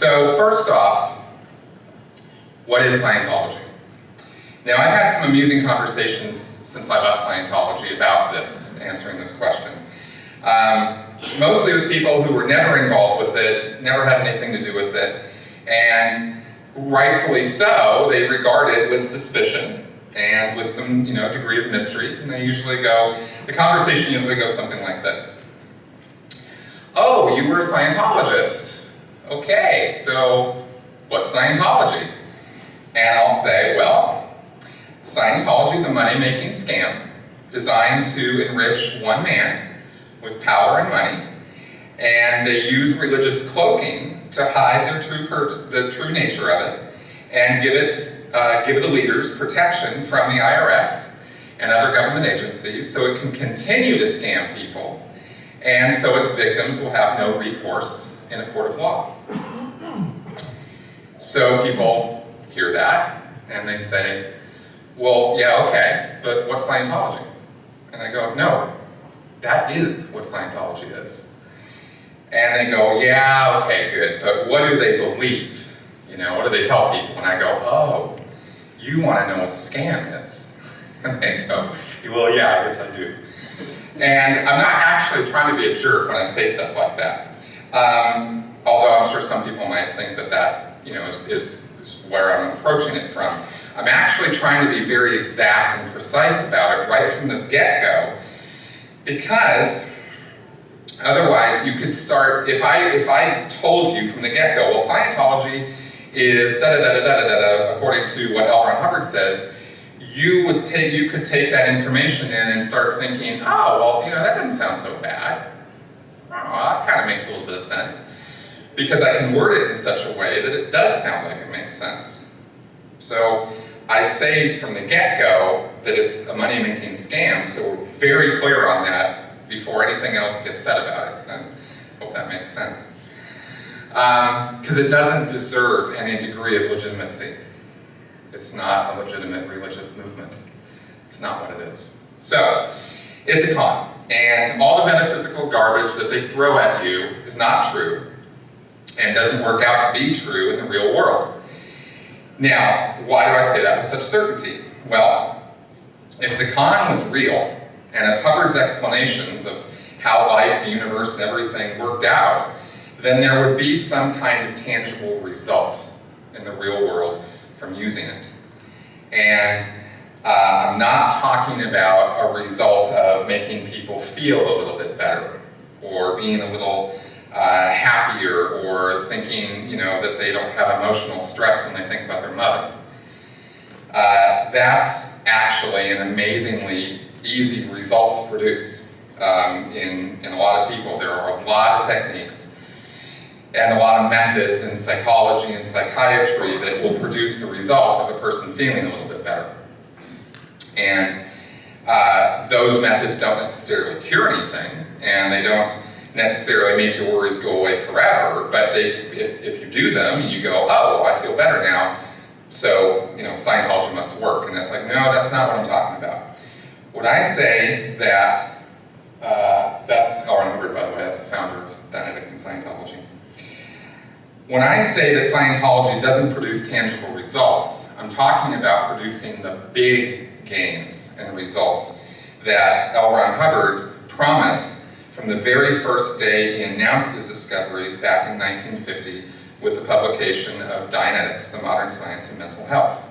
So first off, what is Scientology? Now, I've had some amusing conversations since I left Scientology about this, answering this question. Mostly with people who were never involved with it, never had anything to do with it, and rightfully so, they regard it with suspicion and with some, degree of mystery. And the conversation usually goes something like this. Oh, you were a Scientologist. Okay, so what's Scientology? And I'll say, well, Scientology is a money-making scam designed to enrich one man with power and money, and they use religious cloaking to hide the true nature of it, and give the leaders protection from the IRS and other government agencies so it can continue to scam people, and so its victims will have no recourse in a court of law. So people hear that, and they say, well, yeah, okay, but what's Scientology? And I go, no, that is what Scientology is. And they go, yeah, okay, good, but what do they believe? What do they tell people? And I go, oh, you want to know what the scam is? And they go, well, yeah, I guess I do. And I'm not actually trying to be a jerk when I say stuff like that. Although I'm sure some people might think that is where I'm approaching it from. I'm actually trying to be very exact and precise about it right from the get-go, because otherwise you could start, if I told you from the get-go, well, Scientology is da-da-da-da-da-da-da, according to what L. Ron Hubbard says, you could take that information in and start thinking, oh, well, that doesn't sound so bad. Oh, that kind of makes a little bit of sense. Because I can word it in such a way that it does sound like it makes sense. So I say from the get-go that it's a money-making scam, so we're very clear on that before anything else gets said about it. And I hope that makes sense. Because it doesn't deserve any degree of legitimacy. It's not a legitimate religious movement. It's not what it is. So, it's a con. And all the metaphysical garbage that they throw at you is not true, and doesn't work out to be true in the real world. Now, why do I say that with such certainty? Well, if the con was real, and if Hubbard's explanations of how life, the universe, and everything worked out, then there would be some kind of tangible result in the real world from using it. And I'm not talking about a result of making people feel a little bit better, or being a little happier, or thinking, that they don't have emotional stress when they think about their mother. That's actually an amazingly easy result to produce in a lot of people. There are a lot of techniques and a lot of methods in psychology and psychiatry that will produce the result of a person feeling a little bit better. And those methods don't necessarily cure anything, and they don't necessarily make your worries go away forever, but if you do them, you go, oh, I feel better now, so, Scientology must work. And that's like, no, that's not what I'm talking about. When I say that, that's L. Ron Hubbard, by the way, that's the founder of Dianetics and Scientology. When I say that Scientology doesn't produce tangible results, I'm talking about producing the big gains and results that L. Ron Hubbard promised from the very first day he announced his discoveries back in 1950 with the publication of Dianetics, the Modern Science of Mental Health.